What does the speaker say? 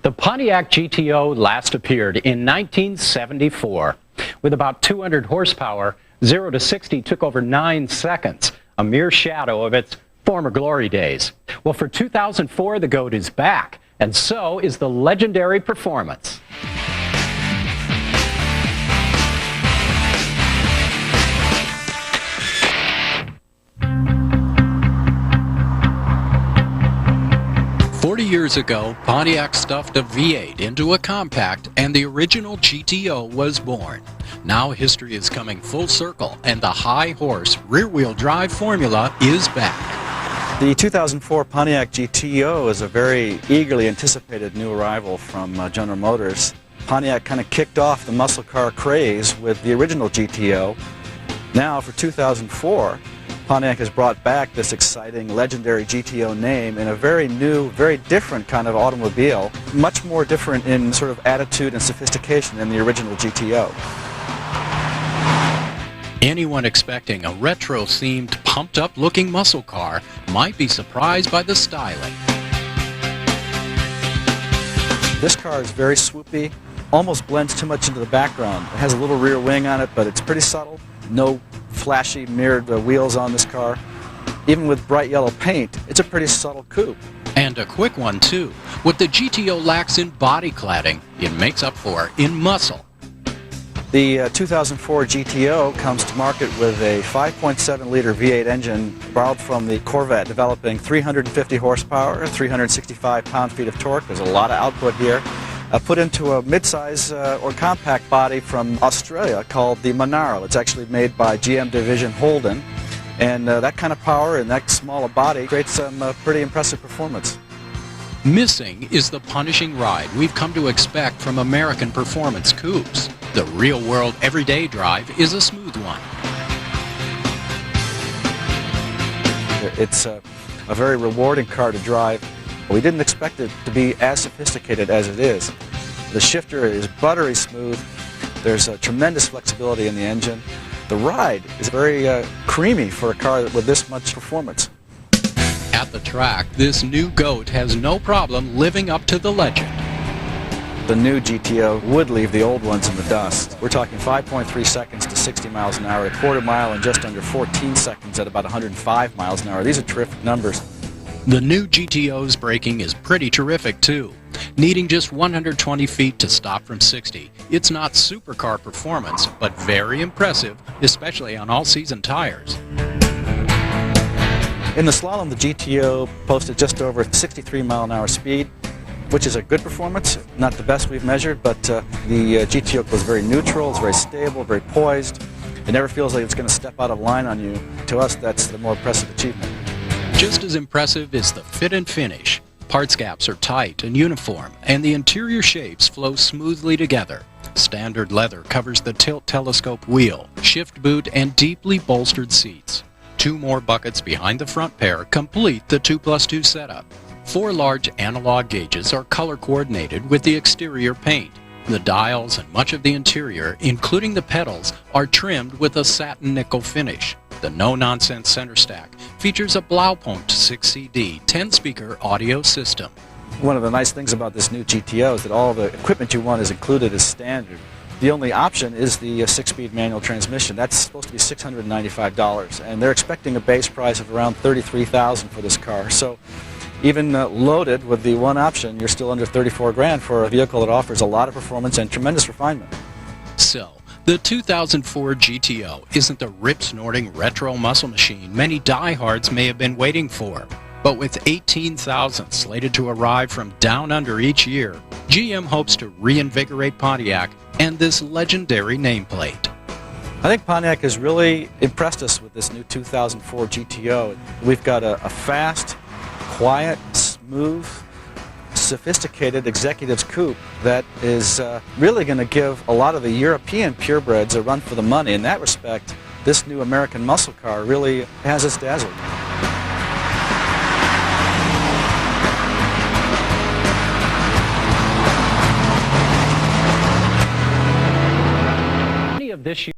The Pontiac GTO last appeared in 1974. With about 200 horsepower, 0 to 60 took over 9 seconds, a mere shadow of its former glory days. Well, for 2004, the GOAT is back, and so is the legendary performance. Years ago, Pontiac stuffed a V8 into a compact and the original GTO was born. Now history is coming full circle and the high-horse rear-wheel drive formula is back. The 2004 Pontiac GTO is a very eagerly anticipated new arrival from General Motors. Pontiac kind of kicked off the muscle car craze with the original GTO. Now for 2004, Pontiac has brought back this exciting, legendary GTO name in a very new, very different kind of automobile, much more different in sort of attitude and sophistication than the original GTO. Anyone expecting a retro-themed, pumped-up-looking muscle car might be surprised by the styling. This car is very swoopy, almost blends too much into the background. It has a little rear wing on it, but it's pretty subtle. No flashy mirrored wheels on this car. Even with bright yellow paint, it's a pretty subtle coupe. And a quick one too. What the GTO lacks in body cladding, it makes up for in muscle. The 2004 GTO comes to market with a 5.7-liter V8 engine borrowed from the Corvette, developing 350 horsepower, 365 pound-feet of torque. There's a lot of output here. Put into a mid-size or compact body from Australia called the Monaro. It's actually made by GM division Holden, and that kind of power and that small a body creates some pretty impressive performance. Missing is the punishing ride we've come to expect from American performance coupes. The real-world everyday drive is a smooth one. It's a very rewarding car to drive. We didn't expect it to be as sophisticated as it is. The shifter is buttery smooth. There's a tremendous flexibility in the engine. The ride is very creamy for a car with this much performance. At the track, this new GOAT has no problem living up to the legend. The new GTO would leave the old ones in the dust. We're talking 5.3 seconds to 60 miles an hour, a quarter mile in just under 14 seconds at about 105 miles an hour. These are terrific numbers. The new GTO's braking is pretty terrific too. Needing just 120 feet to stop from 60. It's not supercar performance, but very impressive, especially on all-season tires. In the slalom, the GTO posted just over 63 mile-an-hour speed, which is a good performance. Not the best we've measured, but the GTO was very neutral, it's very stable, very poised. It never feels like it's going to step out of line on you. To us, that's the more impressive achievement. Just as impressive is the fit and finish. Parts gaps are tight and uniform, and the interior shapes flow smoothly together. Standard leather covers the tilt telescope wheel, shift boot, and deeply bolstered seats. 2 more buckets behind the front pair complete the 2+2 setup. 4 large analog gauges are color coordinated with the exterior paint. The dials and much of the interior, including the pedals, are trimmed with a satin nickel finish. The no-nonsense center stack features a Blaupunkt 6CD 10-speaker audio system. One of the nice things about this new GTO is that all the equipment you want is included as standard. The only option is the 6-speed manual transmission. That's supposed to be $695, and they're expecting a base price of around $33,000 for this car. So even loaded with the one option, you're still under $34,000 for a vehicle that offers a lot of performance and tremendous refinement. So, the 2004 GTO isn't the rip-snorting retro muscle machine many diehards may have been waiting for. But with 18,000 slated to arrive from down under each year, GM hopes to reinvigorate Pontiac and this legendary nameplate. I think Pontiac has really impressed us with this new 2004 GTO. We've got a fast, quiet, smooth, sophisticated executives coupe that is really going to give a lot of the European purebreds a run for the money. In that respect, this new American muscle car really has us dazzled. Of this